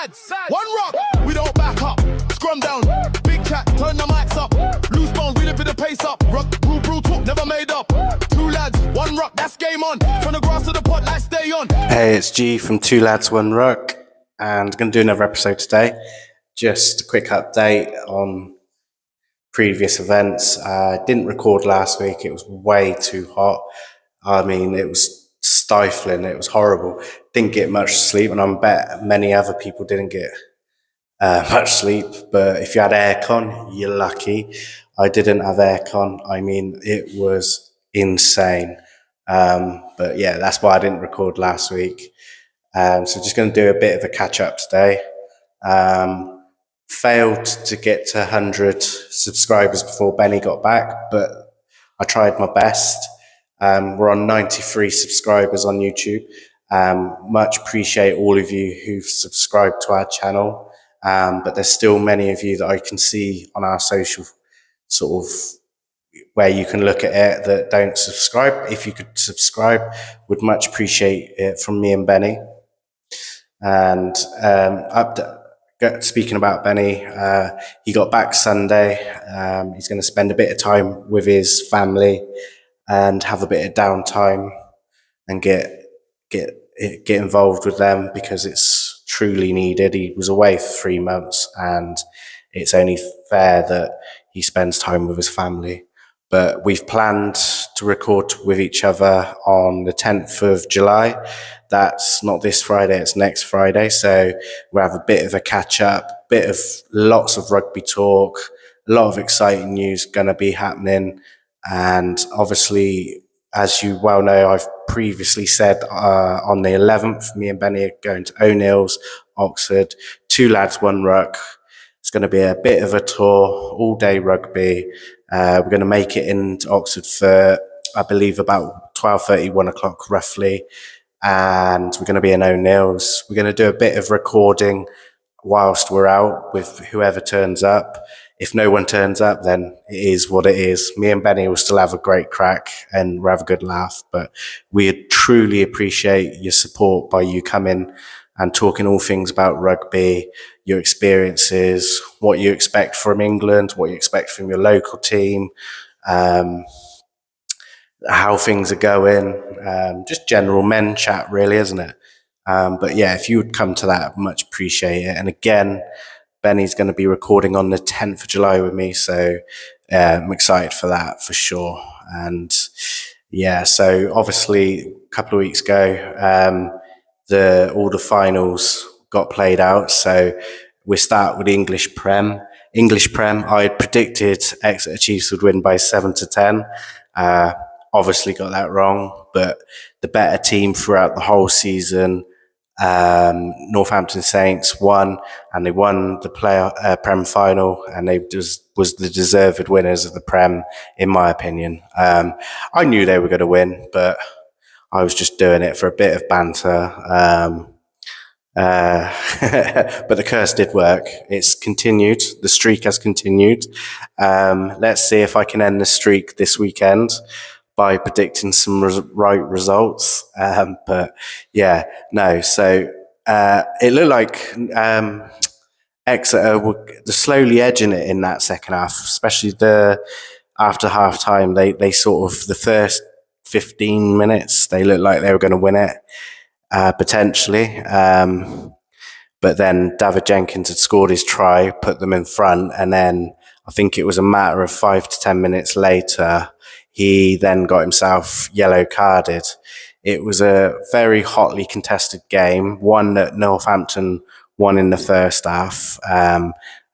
lads, one rock, we don't back up. Scrum down, big chat, turn the mics up. Loose bones, we live the pace up. Ruck, rule talk, never made up. Two lads, one rock, that's game on. From the grass to the pot, let's stay on. Hey, it's G from Two Lads, One Ruck, and I'm going to do another episode today. Just a quick update on previous events. I didn't record last week. It was way too hot. I mean, it was stifling. It was horrible. Didn't get much sleep, and I bet many other people didn't get much sleep. But if you had aircon, you're lucky. I didn't have aircon. I mean, it was insane. But yeah, that's why I didn't record last week. So just going to do a bit of a catch up today. Failed to get to 100 subscribers before Benny got back, but I tried my best. We're on 93 subscribers on YouTube. Much appreciate all of you who've subscribed to our channel. But there's still many of you that I can see on our social sort of where you can look at it that don't subscribe. If you could subscribe, would much appreciate it from me and Benny. And speaking about Benny, he got back Sunday. He's going to spend a bit of time with his family and have a bit of downtime and get involved with them because it's truly needed. He was away for 3 months, and it's only fair that he spends time with his family. But we've planned to record with each other on the 10th of July. That's not this Friday, it's next Friday. So we'll have a bit of a catch up, lots of rugby talk, a lot of exciting news going to be happening. And obviously, as you well know, I've previously said on the 11th, me and Benny are going to O'Neill's, Oxford, Two Lads, One Ruck. It's going to be a bit of a tour, all day rugby. We're going to make it into Oxford for, I believe, about 12:30, 1 o'clock roughly. And we're going to be in O'Neill's. We're going to do a bit of recording whilst we're out with whoever turns up. If no one turns up, then it is what it is. Me and Benny will still have a great crack and we'll have a good laugh. But we truly appreciate your support by you coming and talking all things about rugby, your experiences, what you expect from England, what you expect from your local team, how things are going, just general men chat really, isn't it? But yeah, if you would come to that, I'd much appreciate it. And again, Benny's going to be recording on the 10th of July with me, so I'm excited for that for sure. And yeah, so obviously a couple of weeks ago, all the finals got played out. So we start with the English Prem. English Prem, I had predicted Exeter Chiefs would win by 7-10. Obviously got that wrong, but the better team throughout the whole season, Northampton Saints won, and they won the Prem final, and they was the deserved winners of the Prem, in my opinion. I knew they were going to win, but I was just doing it for a bit of banter. But the curse did work. It's continued. The streak has continued. Let's see if I can end the streak this weekend by predicting some right results. But yeah, no. So it looked like Exeter were slowly edging it in that second half, especially after half time. They sort of, the first 15 minutes, they looked like they were going to win it, potentially. But then David Jenkins had scored his try, put them in front, and then I think it was a matter of 5 to 10 minutes later, he then got himself yellow carded. It was a very hotly contested game, one that Northampton won in the first half.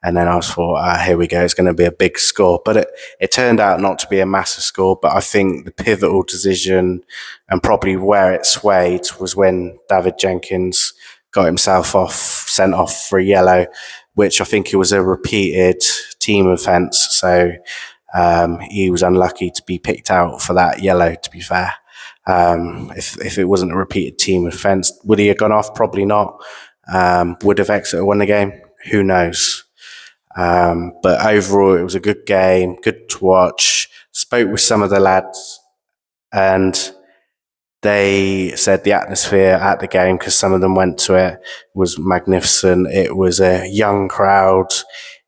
And then I thought, here we go, it's going to be a big score. But it turned out not to be a massive score. But I think the pivotal decision and probably where it swayed was when David Jenkins got himself sent off for a yellow, which I think it was a repeated team offence. So he was unlucky to be picked out for that yellow, to be fair. If it wasn't a repeated team offence, would he have gone off? Probably not. Would have Exeter won the game? Who knows? But overall, it was a good game, good to watch. Spoke with some of the lads, and They said the atmosphere at the game, because some of them went to it, was magnificent. It was a young crowd.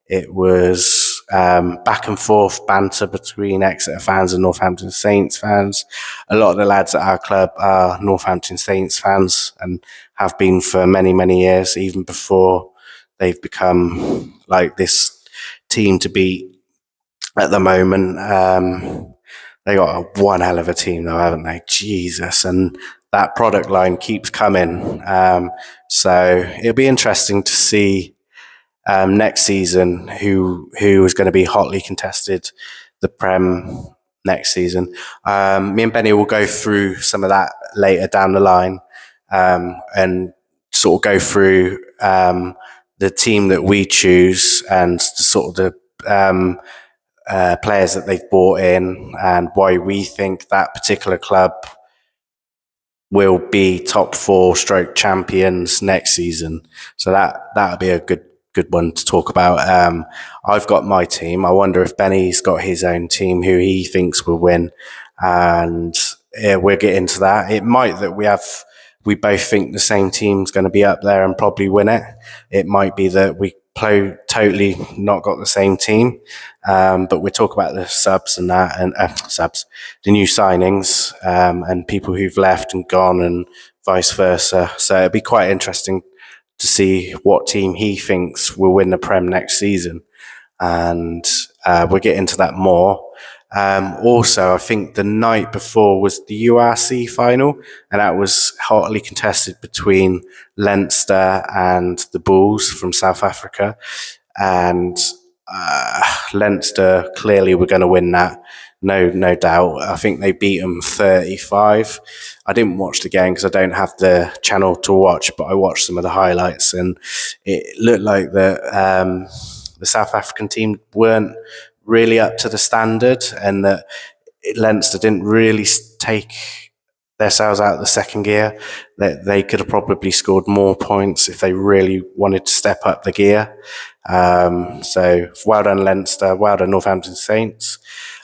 It was back and forth banter between Exeter fans and Northampton Saints fans. A lot of the lads at our club are Northampton Saints fans and have been for many, many years, even before they've become like this team to beat at the moment. They got one hell of a team, though, haven't they? Jesus. And that product line keeps coming. So it'll be interesting to see next season who is going to be hotly contested the Prem next season. Me and Benny will go through some of that later down the line, and sort of go through the team that we choose and sort of the players that they've brought in and why we think that particular club will be top four stroke champions next season. So that'll be a good one to talk about. I've got my team. I wonder if Benny's got his own team who he thinks will win, and we'll get into that. It might that we both think the same team's going to be up there and probably win it. It might be that we totally not got the same team, but we'll talk about the subs and that, and the new signings, and people who've left and gone and vice versa. So it'll be quite interesting to see what team he thinks will win the Prem next season. And we'll get into that more. Also, I think the night before was the URC final, and that was hotly contested between Leinster and the Bulls from South Africa. And Leinster clearly were going to win that, no doubt. I think they beat them 35. I didn't watch the game because I don't have the channel to watch, but I watched some of the highlights, and it looked like the South African team weren't really up to the standard, and that Leinster didn't really take themselves out of the second gear. That they could have probably scored more points if they really wanted to step up the gear. So well done Leinster, well done Northampton Saints.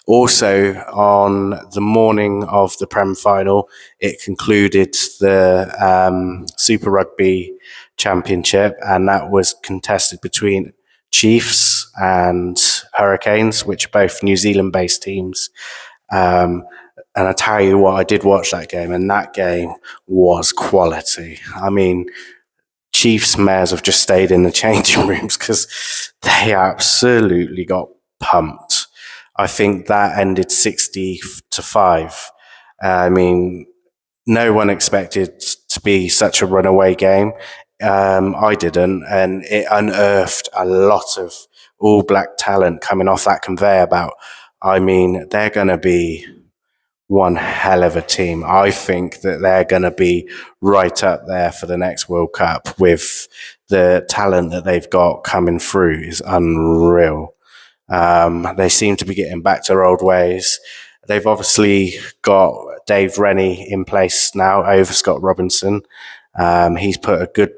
Also, on the morning of the Prem final, it concluded the Super Rugby Championship, and that was contested between Chiefs and Hurricanes, which are both New Zealand-based teams. And I tell you what, I did watch that game, and that game was quality. I mean, Chiefs mayors have just stayed in the changing rooms because they absolutely got pumped. I think that ended 60-5. I mean, no one expected to be such a runaway game. I didn't, and it unearthed a lot of All Black talent coming off that conveyor belt. I mean, they're going to be one hell of a team. I think that they're going to be right up there for the next World Cup with the talent that they've got coming through is unreal. They seem to be getting back to their old ways. They've obviously got Dave Rennie in place now over Scott Robinson. He's put a good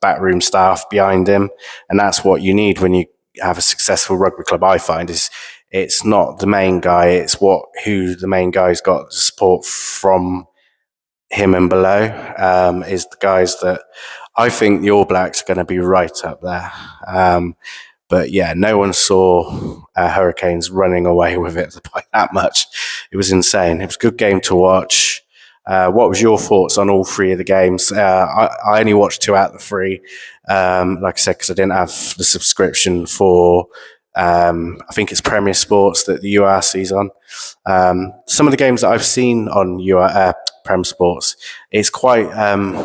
backroom staff behind him, and that's what you need when you have a successful rugby club. I find is it's not the main guy; it's who the main guy's got the support from him and below. Is the guys that I think the All Blacks are going to be right up there. But yeah, no one saw Hurricanes running away with it by that much. It was insane. It was a good game to watch. What was your thoughts on all three of the games? I only watched 2 out of the 3, like I said, because I didn't have the subscription for, I think it's Premier Sports that the URC's on. Some of the games that I've seen on Prem Sports, it's quite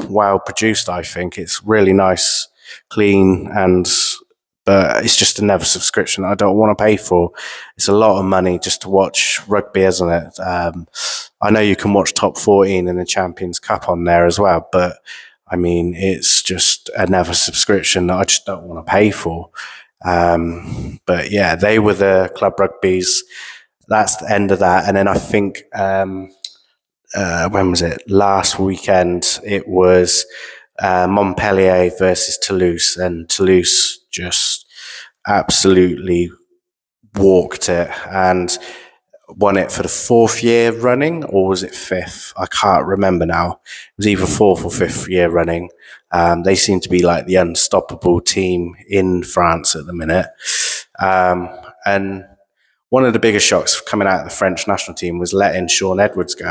well produced, I think. It's really nice, clean, but it's just another subscription I don't want to pay for. It's a lot of money just to watch rugby, isn't it? I know you can watch Top 14 in the Champions Cup on there as well, but I mean, it's just another subscription that I just don't want to pay for. But yeah, they were the club rugbies. That's the end of that. And then I think, when was it? Last weekend, it was Montpellier versus Toulouse, and Toulouse just absolutely walked it. And won it for the 4th year running, or was it 5th? I can't remember now. It was either 4th or 5th year running. They seem to be like the unstoppable team in France at the minute. And one of the biggest shocks coming out of the French national team was letting Sean Edwards go.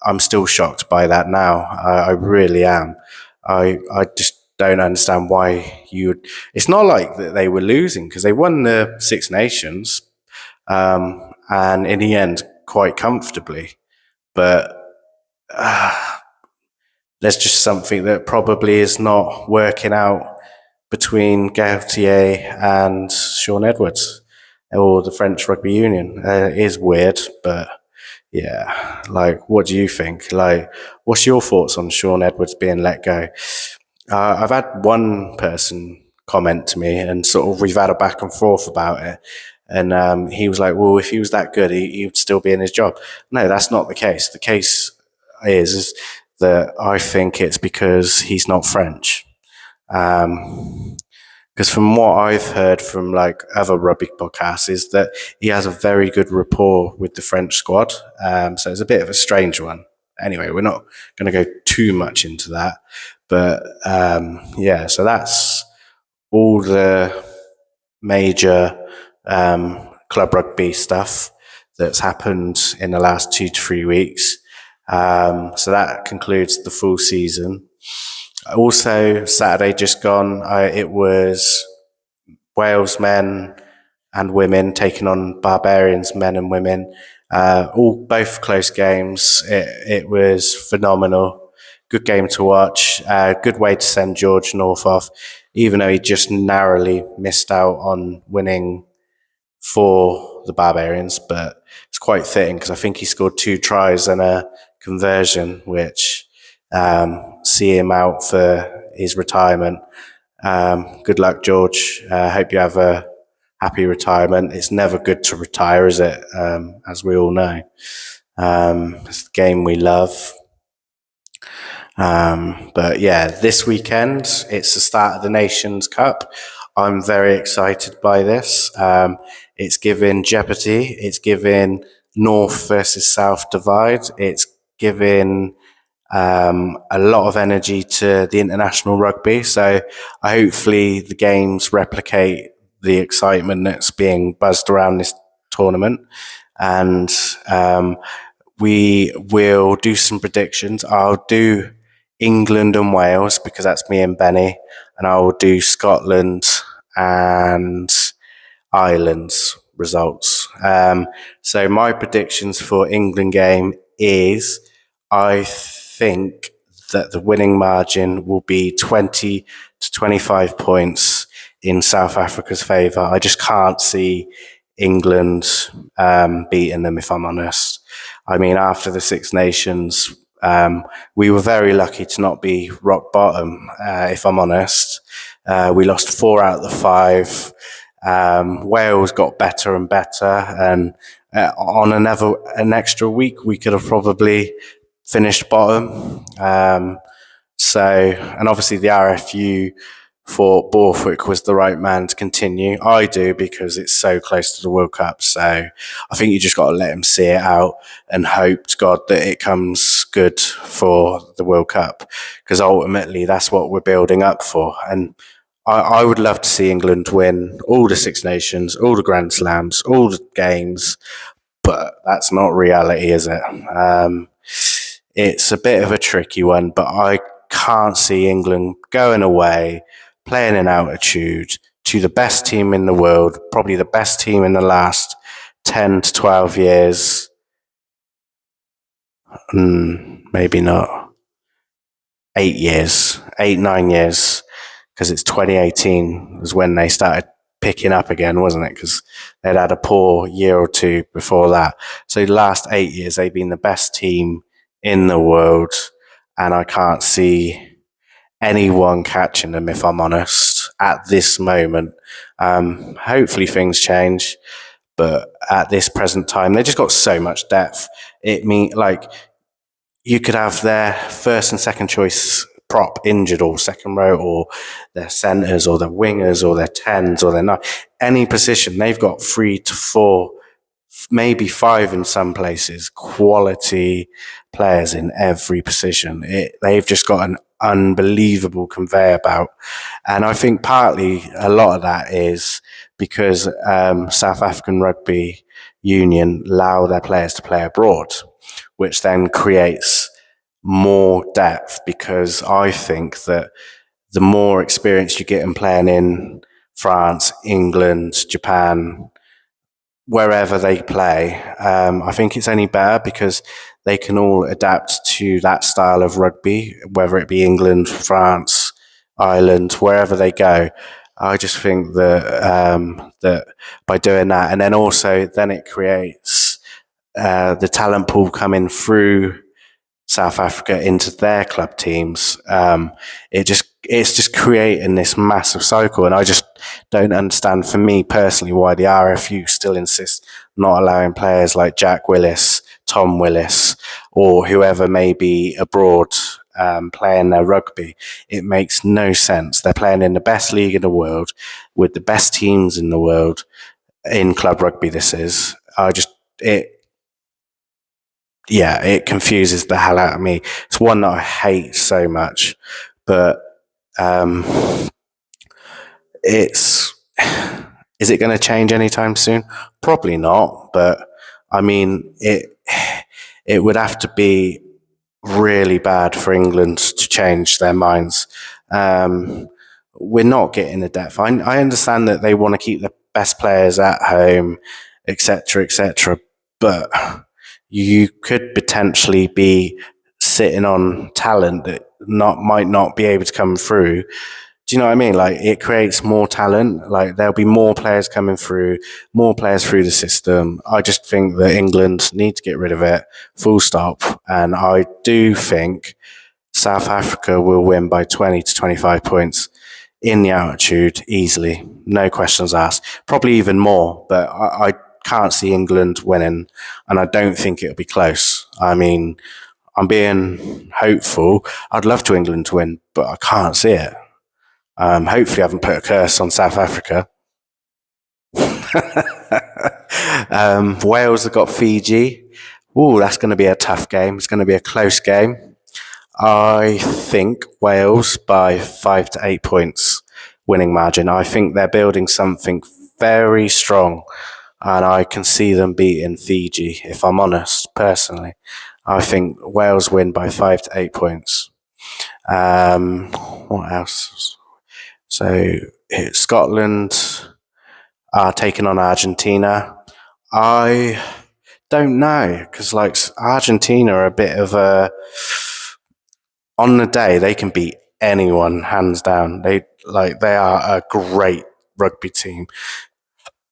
I'm still shocked by that now. I really am. I just don't understand why you would. It's not like that they were losing, because they won the Six Nations, and in the end, quite comfortably. But there's just something that probably is not working out between Gaultier and Sean Edwards, or the French Rugby Union. It is weird, but yeah. Like, what do you think? Like, what's your thoughts on Sean Edwards being let go? I've had one person comment to me, and sort of we've had a back and forth about it. And he was like, well, if he was that good, he would still be in his job. No, that's not the case. The case is that I think it's because he's not French. Because from what I've heard from like other rugby podcasts is that he has a very good rapport with the French squad. So it's a bit of a strange one. Anyway, we're not going to go too much into that. But yeah, so that's all the major club rugby stuff that's happened in the last 2 to 3 weeks. So that concludes the full season. Also, Saturday just gone, it was Wales men and women taking on Barbarians men and women. Both close games. It was phenomenal. Good game to watch. Good way to send George North off, even though he just narrowly missed out on winning for the Barbarians. But it's quite fitting, because I think he scored 2 tries and a conversion, which see him out for his retirement. Good luck, George. Hope you have a happy retirement. It's never good to retire, is it? As we all know. It's the game we love. But yeah, this weekend, it's the start of the Nations Cup. I'm very excited by this. It's giving jeopardy. It's giving North versus South divide. It's giving a lot of energy to the international rugby. So hopefully the games replicate the excitement that's being buzzed around this tournament. And we will do some predictions. I'll do England and Wales, because that's me and Benny. And I will do Scotland and Ireland's results. So my predictions for England game is, I think that the winning margin will be 20 to 25 points in South Africa's favour. I just can't see England beating them, if I'm honest. I mean, after the Six Nations, we were very lucky to not be rock bottom, if I'm honest. We lost 4 out of the 5. Wales got better and better, and on an extra week, we could have probably finished bottom. And obviously the RFU thought Borthwick was the right man to continue. I do, because it's so close to the World Cup. So I think you just got to let him see it out and hope to God that it comes good for the World Cup, because ultimately that's what we're building up for. And I would love to see England win all the Six Nations, all the Grand Slams, all the games, but that's not reality, is it? It's a bit of a tricky one, but I can't see England going away, playing in altitude to the best team in the world, probably the best team in the last 10 to 12 years. Maybe not. 8 years, 9 years, because it's 2018 was when they started picking up again, wasn't it? Because they'd had a poor year or 2 before that. So the last 8 years, they've been the best team in the world, and I can't see anyone catching them, if I'm honest, at this moment. Hopefully things change, but at this present time, they just got so much depth. You could have their first and second choice prop injured, or second row, or their centres, or their wingers, or their 10s, or their 9. Any position, they've got 3 to 4 maybe 5 in some places, quality players in every position. They've just got an unbelievable conveyor belt. And I think partly a lot of that is because South African Rugby Union allow their players to play abroad, which then creates more depth, because I think that the more experience you get in playing in France, England, Japan, wherever they play, I think it's only better because they can all adapt to that style of rugby, whether it be England, France, Ireland, wherever they go. I just think that by doing that, and then also then it creates the talent pool coming through South Africa into their club teams. It's just creating this massive cycle, and I just don't understand, for me personally, why the RFU still insists not allowing players like Jack Willis, Tom Willis, or whoever may be abroad playing their rugby. It makes no sense. They're playing in the best league in the world with the best teams in the world in club rugby. This is it. Yeah, it confuses the hell out of me. It's one that I hate so much, but um, it's is it going to change anytime soon? Probably not, but I mean it would have to be really bad for England to change their minds. Um, we're not getting the depth. I understand that they want to keep the best players at home, etc., etc., but you could potentially be sitting on talent that might not be able to come through. Do you know what I mean? Like, it creates more talent. Like, there'll be more players coming through, more players through the system. I just think that England need to get rid of it, full stop. And I do think South Africa will win by 20 to 25 points in the altitude easily. No questions asked. Probably even more, but I can't see England winning, and I don't think it'll be close. I mean, I'm being hopeful. I'd love to England to win, but I can't see it. Hopefully, I haven't put a curse on South Africa. Wales have got Fiji. Ooh, that's going to be a tough game. It's going to be a close game. I think Wales by 5 to 8 points winning margin. I think they're building something very strong, and I can see them beating Fiji, if I'm honest, personally. I think Wales win by 5 to 8 points. What else? So Scotland are taking on Argentina. I don't know, because like Argentina are a bit of a, on the day they can beat anyone hands down. They are a great rugby team.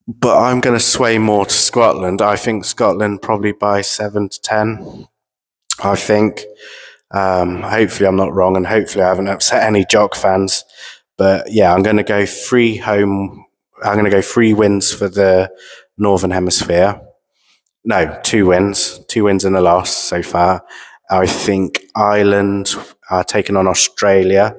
But I'm going to sway more to Scotland. I think Scotland probably by 7 to 10. I think. Hopefully I'm not wrong, and hopefully I haven't upset any Jock fans. But yeah, I'm going to go 3 home. I'm going to go 3 wins for the Northern Hemisphere. No, 2 wins. 2 wins and a loss so far. I think Ireland are taking on Australia.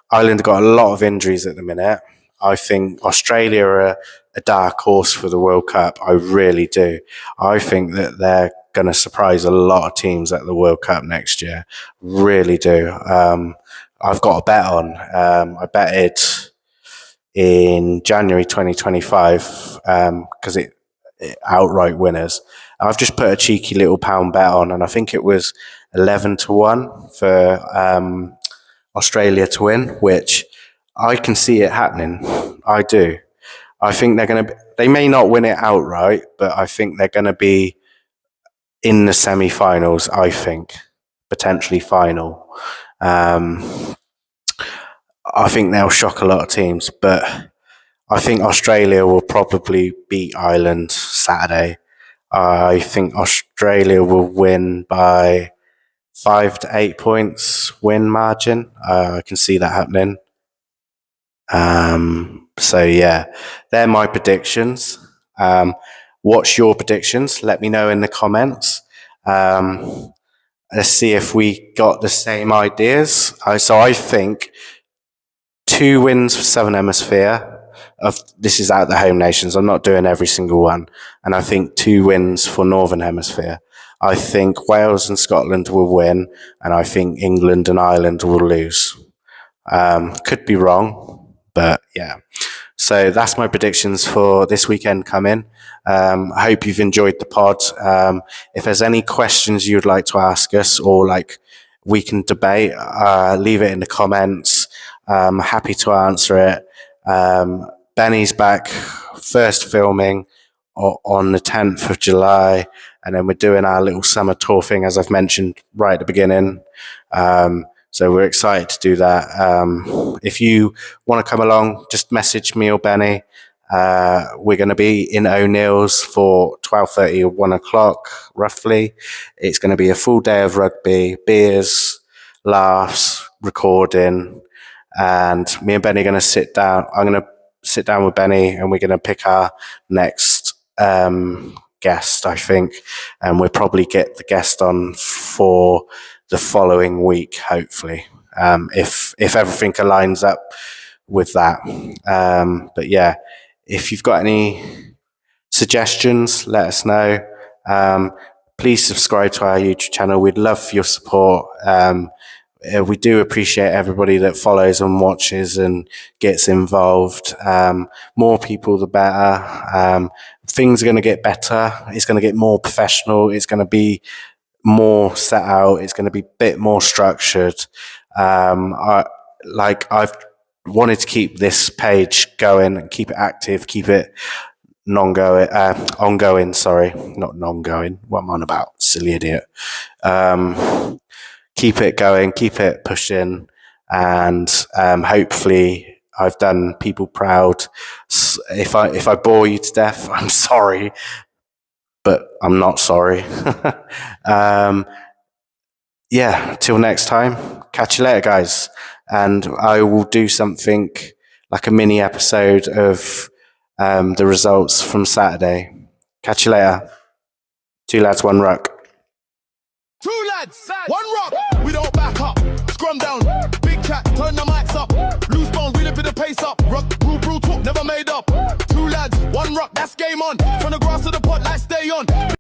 Ireland have got a lot of injuries at the minute. I think Australia are a dark horse for the World Cup. I really do. I think that they're going to surprise a lot of teams at the World Cup next year. Really do. I've got a bet on. I betted in January 2025 because it outright winners. I've just put a cheeky little pound bet on, and I think it was 11 to 1 for Australia to win, which I can see it happening. I do. I think they may not win it outright, but I think they're going to be in the semi-finals, I think, potentially final. I think they'll shock a lot of teams, but I think Australia will probably beat Ireland Saturday. I think Australia will win by 5 to 8 points win margin. I can see that happening. So yeah, they're my predictions. What's your predictions? Let me know in the comments. Let's see if we got the same ideas. So I think 2 wins for Southern Hemisphere, this is out the home nations. I'm not doing every single one. And I think 2 wins for Northern Hemisphere. I think Wales and Scotland will win, and I think England and Ireland will lose. Could be wrong, but yeah. So that's my predictions for this weekend coming. I hope you've enjoyed the pod. If there's any questions you'd like to ask us, or like we can debate, leave it in the comments. Happy to answer it. Benny's back, first filming on the 10th of July, and then we're doing our little summer tour thing, as I've mentioned right at the beginning. So we're excited to do that. If you want to come along, just message me or Benny. We're going to be in O'Neill's for 12:30 or 1 o'clock, roughly. It's going to be a full day of rugby, beers, laughs, recording, and me and Benny are going to sit down. I'm going to sit down with Benny, and we're going to pick our next guest, I think, and we'll probably get the guest on for the following week, hopefully, if everything aligns up with that. But yeah, if you've got any suggestions, let us know. Please subscribe to our YouTube channel. We'd love your support. We do appreciate everybody that follows and watches and gets involved. More people, the better. Things are going to get better. It's going to get more professional. It's going to be more set out. It's going to be a bit more structured. I've wanted to keep this page going and keep it active, keep it ongoing. Sorry, not non-going. What am I on about? Silly idiot. Keep it going, keep it pushing, and hopefully I've done people proud. If I bore you to death, I'm sorry, but I'm not sorry. Yeah, till next time. Catch you later, guys. And I will do something like a mini episode of the results from Saturday. Catch you later. 2 lads, 1 ruck. 2 lads, 1 rock. We don't back up. Scrum down. Big cat, turn the mics up. Loose bones, we lift the pace up. Ruck, brew, talk, never made up. 2 lads, 1 rock. That's game on. From the grass to the pot, like stay on.